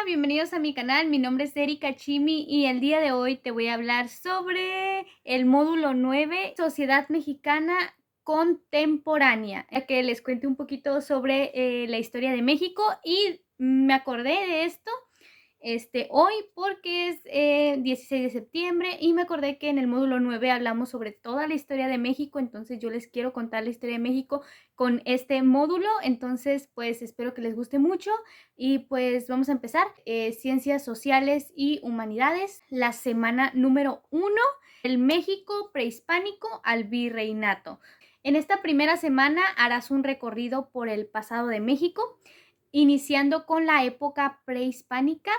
bienvenidos a mi canal. Mi nombre es Erika Chimi y el día de hoy te voy a hablar sobre el módulo 9, Sociedad Mexicana Contemporánea, ya que les cuente un poquito sobre la historia de México y me acordé de esto hoy porque es 16 de septiembre y me acordé que en el módulo 9 hablamos sobre toda la historia de México, entonces yo les quiero contar la historia de México con este módulo, entonces pues espero que les guste mucho y pues vamos a empezar. Ciencias Sociales y Humanidades, la semana número 1, el México prehispánico al virreinato. En esta primera semana harás un recorrido por el pasado de México, iniciando con la época prehispánica,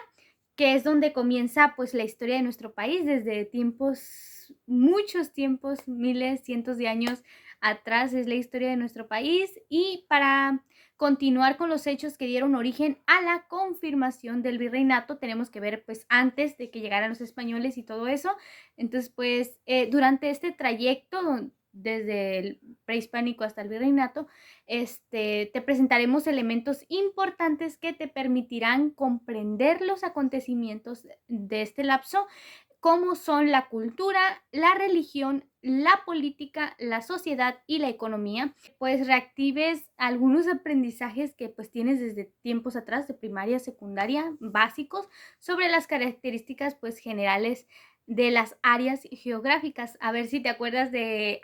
que es donde comienza pues la historia de nuestro país desde tiempos, muchos tiempos, miles, cientos de años atrás es la historia de nuestro país, y para continuar con los hechos que dieron origen a la confirmación del virreinato tenemos que ver pues antes de que llegaran los españoles y todo eso. Entonces pues durante este trayecto desde el prehispánico hasta el virreinato, te presentaremos elementos importantes que te permitirán comprender los acontecimientos de este lapso, como son la cultura, la religión, la política, la sociedad y la economía. Pues reactives algunos aprendizajes que pues tienes desde tiempos atrás, de primaria, secundaria, básicos, sobre las características pues generales de las áreas geográficas. A ver si te acuerdas de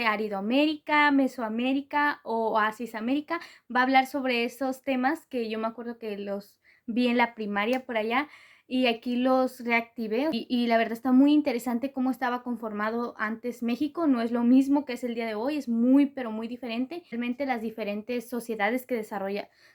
Aridoamérica, Mesoamérica o Oasis América. Va a hablar sobre esos temas que yo me acuerdo que los vi en la primaria por allá y aquí los reactivé, y la verdad está muy interesante cómo estaba conformado antes México. No es lo mismo que es el día de hoy, es muy pero muy diferente. Realmente las diferentes sociedades que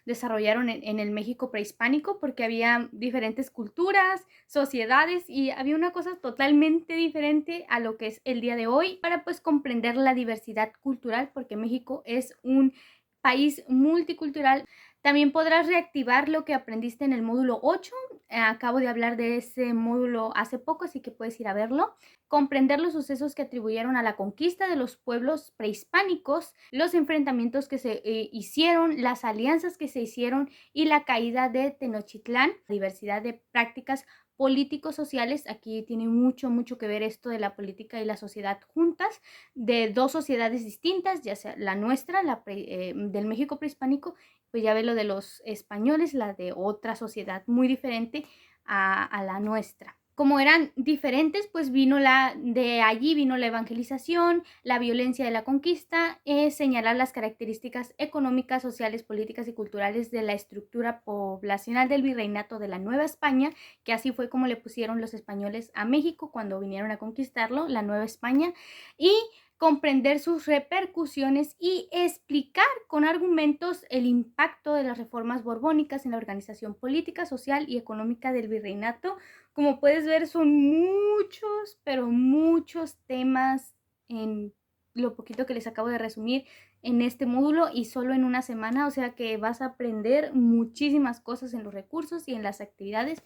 desarrollaron en el México prehispánico, porque había diferentes culturas, sociedades, y había una cosa totalmente diferente a lo que es el día de hoy, para pues comprender la diversidad cultural, porque México es un país multicultural. También podrás reactivar lo que aprendiste en el módulo 8. Acabo de hablar de ese módulo hace poco, así que puedes ir a verlo. Comprender los sucesos que atribuyeron a la conquista de los pueblos prehispánicos, los enfrentamientos que se hicieron, las alianzas que se hicieron y la caída de Tenochtitlán. Diversidad de prácticas políticos sociales. Aquí tiene mucho que ver esto de la política y la sociedad juntas, de dos sociedades distintas, ya sea la nuestra, del México prehispánico, pues ya ve lo de los españoles, la de otra sociedad muy diferente a la nuestra. Como eran diferentes, pues de allí vino la evangelización, la violencia de la conquista, señalar las características económicas, sociales, políticas y culturales de la estructura poblacional del virreinato de la Nueva España, que así fue como le pusieron los españoles a México cuando vinieron a conquistarlo, la Nueva España, y comprender sus repercusiones y explicar con argumentos el impacto de las reformas borbónicas en la organización política, social y económica del virreinato. Como puedes ver, son muchos, pero muchos temas en lo poquito que les acabo de resumir en este módulo y solo en una semana, o sea que vas a aprender muchísimas cosas en los recursos y en las actividades,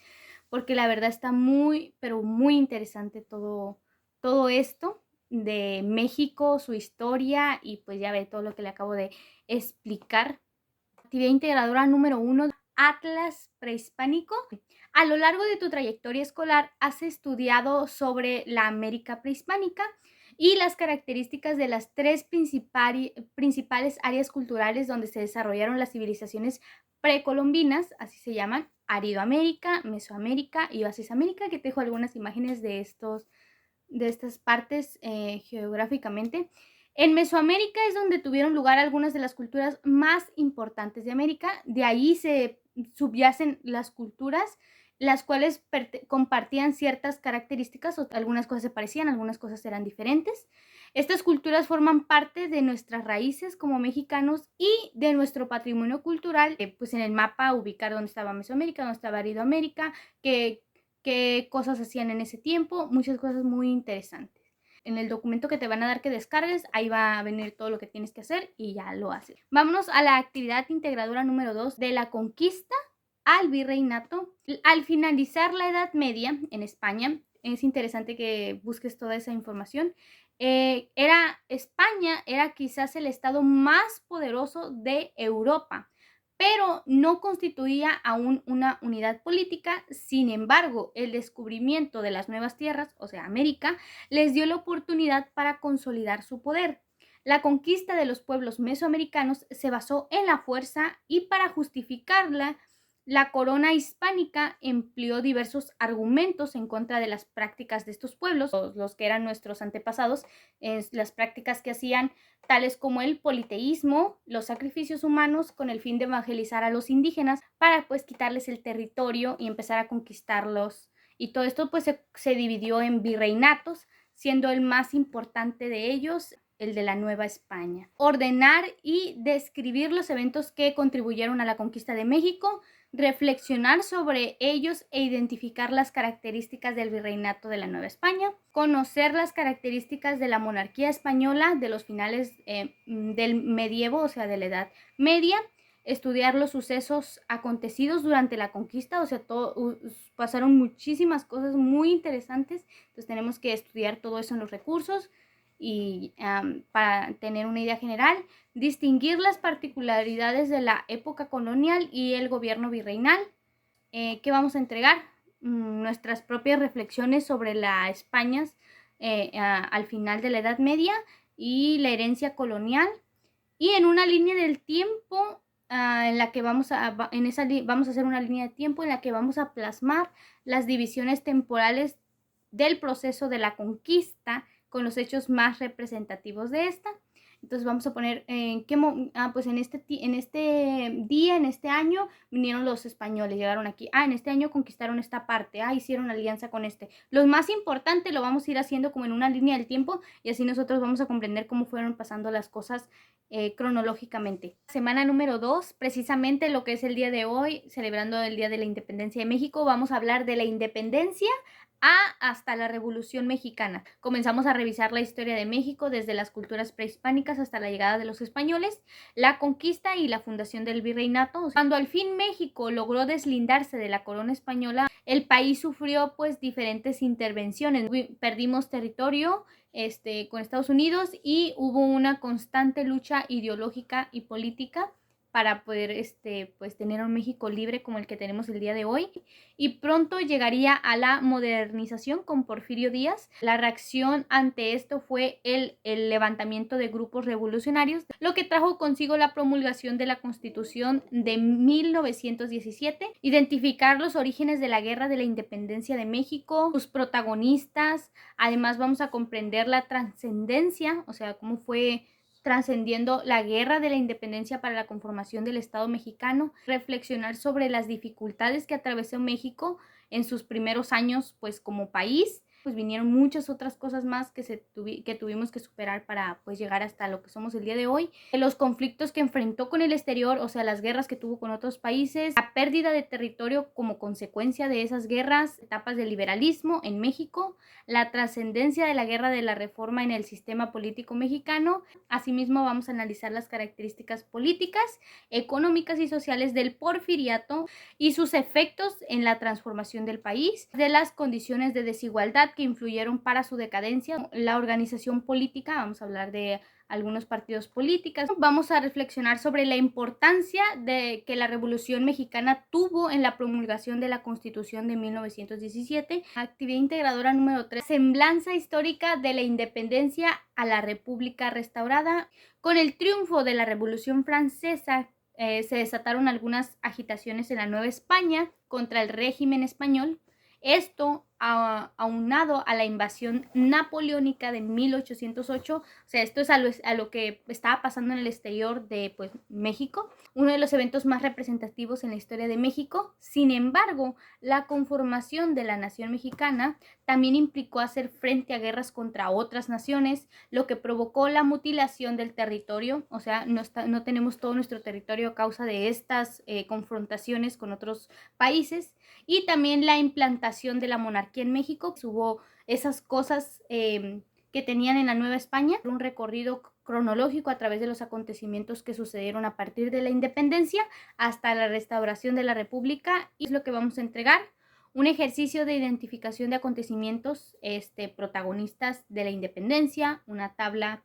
porque la verdad está muy, pero muy interesante todo esto de México, su historia, y pues ya ve todo lo que le acabo de explicar. Actividad integradora número 1, Atlas Prehispánico. A lo largo de tu trayectoria escolar has estudiado sobre la América prehispánica y las características de las tres principales áreas culturales donde se desarrollaron las civilizaciones precolombinas, así se llaman: Aridoamérica, Mesoamérica y Oasis América, que te dejo algunas imágenes de estas partes geográficamente. En Mesoamérica es donde tuvieron lugar algunas de las culturas más importantes de América. De ahí se subyacen las culturas, las cuales compartían ciertas características, o algunas cosas se parecían, algunas cosas eran diferentes. Estas culturas forman parte de nuestras raíces como mexicanos y de nuestro patrimonio cultural, pues en el mapa ubicar dónde estaba Mesoamérica, dónde estaba Aridoamérica, qué cosas hacían en ese tiempo, muchas cosas muy interesantes. En el documento que te van a dar que descargues, ahí va a venir todo lo que tienes que hacer y ya lo haces. Vámonos a la actividad integradora número 2, de la conquista al virreinato. Al finalizar la Edad Media en España, es interesante que busques toda esa información. España era quizás el estado más poderoso de Europa, pero no constituía aún una unidad política. Sin embargo, el descubrimiento de las nuevas tierras, o sea, América, les dio la oportunidad para consolidar su poder. La conquista de los pueblos mesoamericanos se basó en la fuerza y para justificarla, la corona hispánica empleó diversos argumentos en contra de las prácticas de estos pueblos, los que eran nuestros antepasados, las prácticas que hacían tales como el politeísmo, los sacrificios humanos con el fin de evangelizar a los indígenas para pues quitarles el territorio y empezar a conquistarlos. Y todo esto pues se dividió en virreinatos, siendo el más importante de ellos el de la Nueva España. Ordenar y describir los eventos que contribuyeron a la conquista de México, reflexionar sobre ellos e identificar las características del virreinato de la Nueva España, conocer las características de la monarquía española de los finales del medievo, o sea, de la Edad Media, estudiar los sucesos acontecidos durante la conquista, o sea, pasaron muchísimas cosas muy interesantes, entonces tenemos que estudiar todo eso en los recursos y para tener una idea general, distinguir las particularidades de la época colonial y el gobierno virreinal. ¿Qué vamos a entregar? Nuestras propias reflexiones sobre la España al final de la Edad Media y la herencia colonial. Y en una línea del tiempo en la que vamos a hacer una línea de tiempo en la que vamos a plasmar las divisiones temporales del proceso de la conquista con los hechos más representativos de esta. Entonces vamos a poner pues en este día, en este año vinieron los españoles, llegaron aquí. En este año conquistaron esta parte. Hicieron alianza con este. Lo más importante lo vamos a ir haciendo como en una línea del tiempo y así nosotros vamos a comprender cómo fueron pasando las cosas cronológicamente. Semana número 2, precisamente lo que es el día de hoy, celebrando el Día de la Independencia de México, vamos a hablar de la independencia hasta la Revolución Mexicana. Comenzamos a revisar la historia de México desde las culturas prehispánicas hasta la llegada de los españoles, la conquista y la fundación del virreinato. Cuando al fin México logró deslindarse de la corona española, el país sufrió pues diferentes intervenciones. Perdimos territorio con Estados Unidos y hubo una constante lucha ideológica y política para poder pues tener un México libre como el que tenemos el día de hoy, y pronto llegaría a la modernización con Porfirio Díaz. La reacción ante esto fue el levantamiento de grupos revolucionarios, lo que trajo consigo la promulgación de la Constitución de 1917, identificar los orígenes de la Guerra de la Independencia de México, sus protagonistas. Además vamos a comprender la trascendencia, o sea, cómo fue trascendiendo la guerra de la independencia para la conformación del Estado mexicano, reflexionar sobre las dificultades que atravesó México en sus primeros años pues como país. Pues vinieron muchas otras cosas más que tuvimos que superar para pues llegar hasta lo que somos el día de hoy. Los conflictos que enfrentó con el exterior, o sea, las guerras que tuvo con otros países, la pérdida de territorio como consecuencia de esas guerras, etapas de liberalismo en México, la trascendencia de la guerra de la reforma en el sistema político mexicano. Asimismo, vamos a analizar las características políticas, económicas y sociales del porfiriato y sus efectos en la transformación del país, de las condiciones de desigualdad que influyeron para su decadencia, la organización política, vamos a hablar de algunos partidos políticos. Vamos a reflexionar sobre la importancia de que la Revolución Mexicana tuvo en la promulgación de la Constitución de 1917. Actividad integradora número 3, semblanza histórica de la independencia a la República restaurada. Con el triunfo de la Revolución Francesa, se desataron algunas agitaciones en la Nueva España contra el régimen español. Esto aunado a la invasión napoleónica de 1808, o sea, esto es a lo que estaba pasando en el exterior de pues, México, uno de los eventos más representativos en la historia de México. Sin embargo, la conformación de la nación mexicana también implicó hacer frente a guerras contra otras naciones, lo que provocó la mutilación del territorio, o sea, no tenemos todo nuestro territorio a causa de estas confrontaciones con otros países, y también la implantación de la monarquía en México. Hubo esas cosas que tenían en la Nueva España, un recorrido cronológico a través de los acontecimientos que sucedieron a partir de la independencia hasta la restauración de la República, y es lo que vamos a entregar. Un ejercicio de identificación de acontecimientos protagonistas de la independencia, una tabla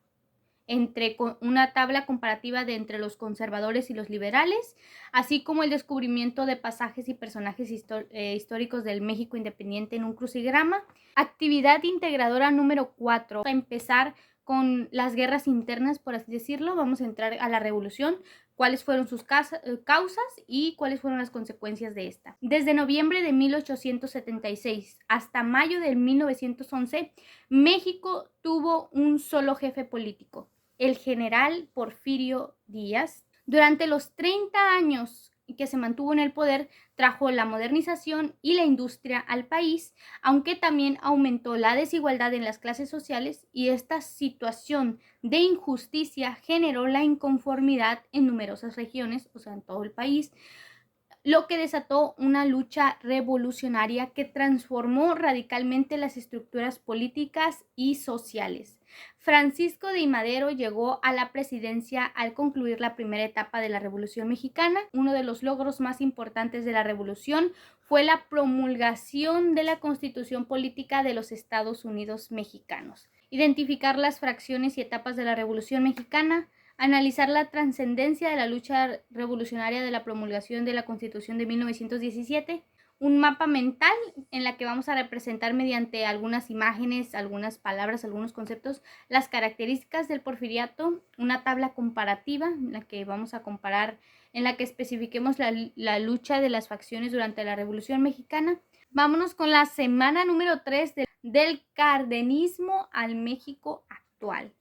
una tabla comparativa de entre los conservadores y los liberales, así como el descubrimiento de pasajes y personajes históricos del México independiente en un crucigrama. Actividad integradora número 4. A empezar con las guerras internas, por así decirlo. Vamos a entrar a la revolución, cuáles fueron sus causas y cuáles fueron las consecuencias de esta. Desde noviembre de 1876 hasta mayo de 1911, México tuvo un solo jefe político, el general Porfirio Díaz. Durante los 30 años que se mantuvo en el poder, trajo la modernización y la industria al país, aunque también aumentó la desigualdad en las clases sociales, y esta situación de injusticia generó la inconformidad en numerosas regiones, o sea, en todo el país, lo que desató una lucha revolucionaria que transformó radicalmente las estructuras políticas y sociales. Francisco de I. Madero llegó a la presidencia al concluir la primera etapa de la Revolución Mexicana. Uno de los logros más importantes de la revolución fue la promulgación de la Constitución Política de los Estados Unidos Mexicanos. Identificar las fracciones y etapas de la Revolución Mexicana, analizar la trascendencia de la lucha revolucionaria de la promulgación de la Constitución de 1917, un mapa mental en la que vamos a representar mediante algunas imágenes, algunas palabras, algunos conceptos, las características del porfiriato, una tabla comparativa en la que vamos a comparar, en la que especifiquemos la lucha de las facciones durante la Revolución Mexicana. Vámonos con la semana número 3 del cardenismo al México actual.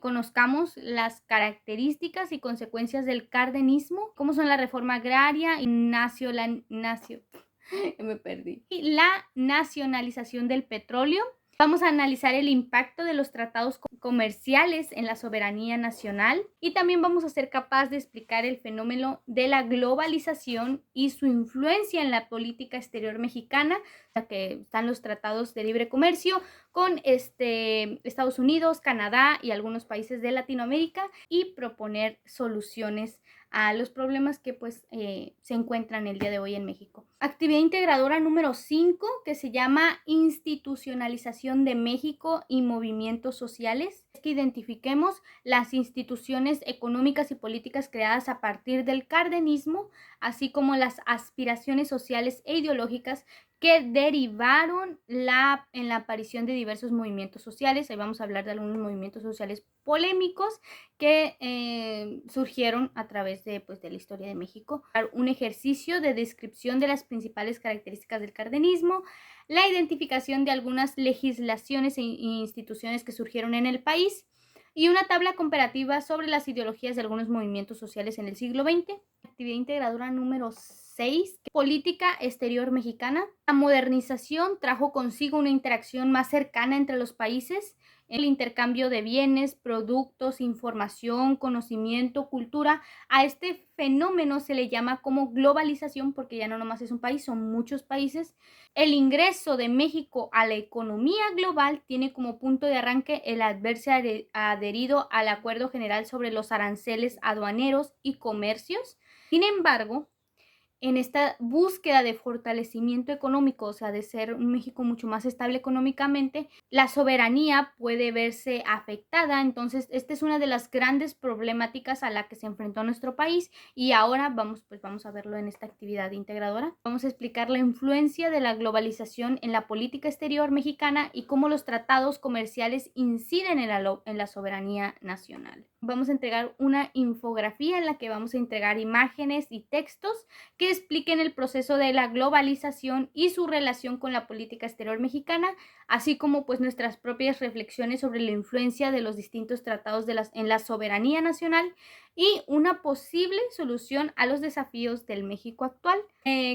Conozcamos las características y consecuencias del cardenismo, cómo son la reforma agraria y y la nacionalización del petróleo. Vamos a analizar el impacto de los tratados comerciales en la soberanía nacional, y también vamos a ser capaces de explicar el fenómeno de la globalización y su influencia en la política exterior mexicana, ya que están los tratados de libre comercio con Estados Unidos, Canadá y algunos países de Latinoamérica, y proponer soluciones a los problemas que se encuentran el día de hoy en México. Actividad integradora número 5, que se llama institucionalización de México y movimientos sociales. Es que identifiquemos las instituciones económicas y políticas creadas a partir del cardenismo, así como las aspiraciones sociales e ideológicas que derivaron en la aparición de diversos movimientos sociales. Ahí vamos a hablar de algunos movimientos sociales polémicos que surgieron a través de la historia de México. Un ejercicio de descripción de las principales características del cardenismo, la identificación de algunas legislaciones e instituciones que surgieron en el país, y una tabla comparativa sobre las ideologías de algunos movimientos sociales en el siglo XX. Actividad integradora número 6, política exterior mexicana. La modernización trajo consigo una interacción más cercana entre los países, el intercambio de bienes, productos, información, conocimiento, cultura. A este fenómeno se le llama como globalización, porque ya no nomás es un país, son muchos países. El ingreso de México a la economía global tiene como punto de arranque el haberse adherido al Acuerdo General sobre los Aranceles Aduaneros y Comercios. Sin embargo, en esta búsqueda de fortalecimiento económico, o sea, de ser un México mucho más estable económicamente, la soberanía puede verse afectada. Entonces, esta es una de las grandes problemáticas a la que se enfrentó nuestro país, y ahora vamos a verlo en esta actividad integradora. Vamos a explicar la influencia de la globalización en la política exterior mexicana y cómo los tratados comerciales inciden en la soberanía nacional. Vamos a entregar una infografía en la que vamos a entregar imágenes y textos que expliquen el proceso de la globalización y su relación con la política exterior mexicana, así como nuestras propias reflexiones sobre la influencia de los distintos tratados en la soberanía nacional y una posible solución a los desafíos del México actual.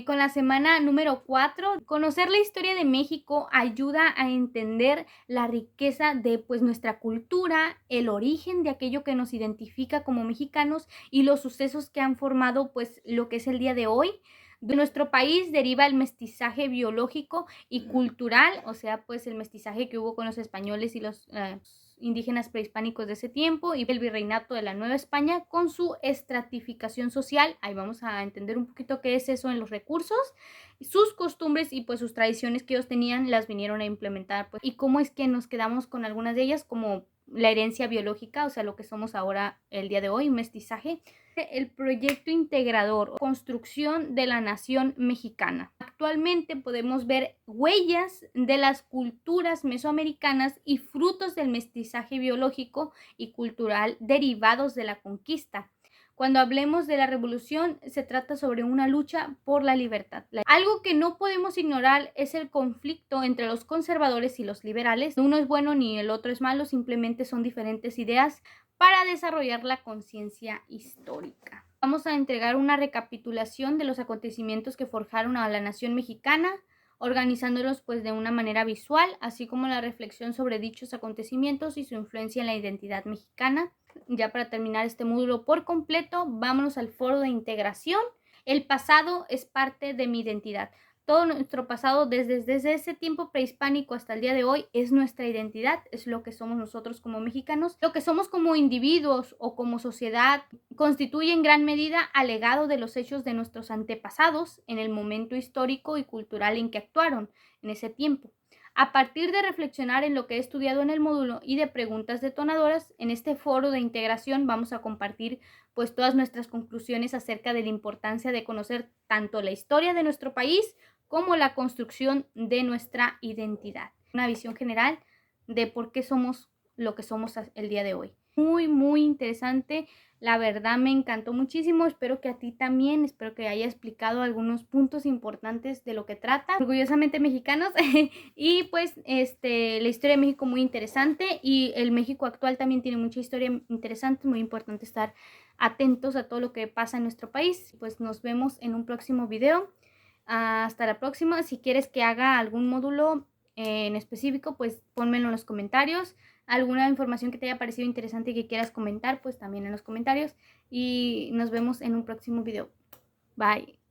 Con la semana número 4, conocer la historia de México ayuda a entender la riqueza de nuestra cultura, el origen de aquello que nos identifica como mexicanos y los sucesos que han formado lo que es el día de hoy. De nuestro país deriva el mestizaje biológico y cultural, o sea, el mestizaje que hubo con los españoles y los indígenas prehispánicos de ese tiempo, y el virreinato de la Nueva España con su estratificación social. Ahí vamos a entender un poquito qué es eso en los recursos, sus costumbres y sus tradiciones que ellos tenían las vinieron a implementar, y cómo es que nos quedamos con algunas de ellas, como la herencia biológica, o sea, lo que somos ahora el día de hoy, mestizaje. El proyecto integrador, construcción de la nación mexicana. Actualmente podemos ver huellas de las culturas mesoamericanas y frutos del mestizaje biológico y cultural derivados de la conquista. Cuando hablemos de la revolución, se trata sobre una lucha por la libertad. Algo que no podemos ignorar es el conflicto entre los conservadores y los liberales. Uno es bueno ni el otro es malo, simplemente son diferentes ideas para desarrollar la conciencia histórica. Vamos a entregar una recapitulación de los acontecimientos que forjaron a la nación mexicana, organizándolos pues de una manera visual, así como la reflexión sobre dichos acontecimientos y su influencia en la identidad mexicana. Ya para terminar este módulo por completo, vámonos al foro de integración. El pasado es parte de mi identidad. Todo nuestro pasado, desde ese tiempo prehispánico hasta el día de hoy, es nuestra identidad, es lo que somos nosotros como mexicanos. Lo que somos como individuos o como sociedad constituye en gran medida al legado de los hechos de nuestros antepasados en el momento histórico y cultural en que actuaron en ese tiempo. A partir de reflexionar en lo que he estudiado en el módulo y de preguntas detonadoras, en este foro de integración vamos a compartir pues todas nuestras conclusiones acerca de la importancia de conocer tanto la historia de nuestro país como la construcción de nuestra identidad. Una visión general de por qué somos lo que somos el día de hoy. Muy interesante. La verdad me encantó muchísimo. Espero que a ti también. Espero que haya explicado algunos puntos importantes de lo que trata. Orgullosamente mexicanos. Y pues la historia de México muy interesante. Y el México actual también tiene mucha historia interesante. Muy importante estar atentos a todo lo que pasa en nuestro país. Pues nos vemos en un próximo video. Hasta la próxima. Si quieres que haga algún módulo en específico, pues pónmelo en los comentarios. Alguna información que te haya parecido interesante y que quieras comentar, pues también en los comentarios. Y nos vemos en un próximo video. Bye.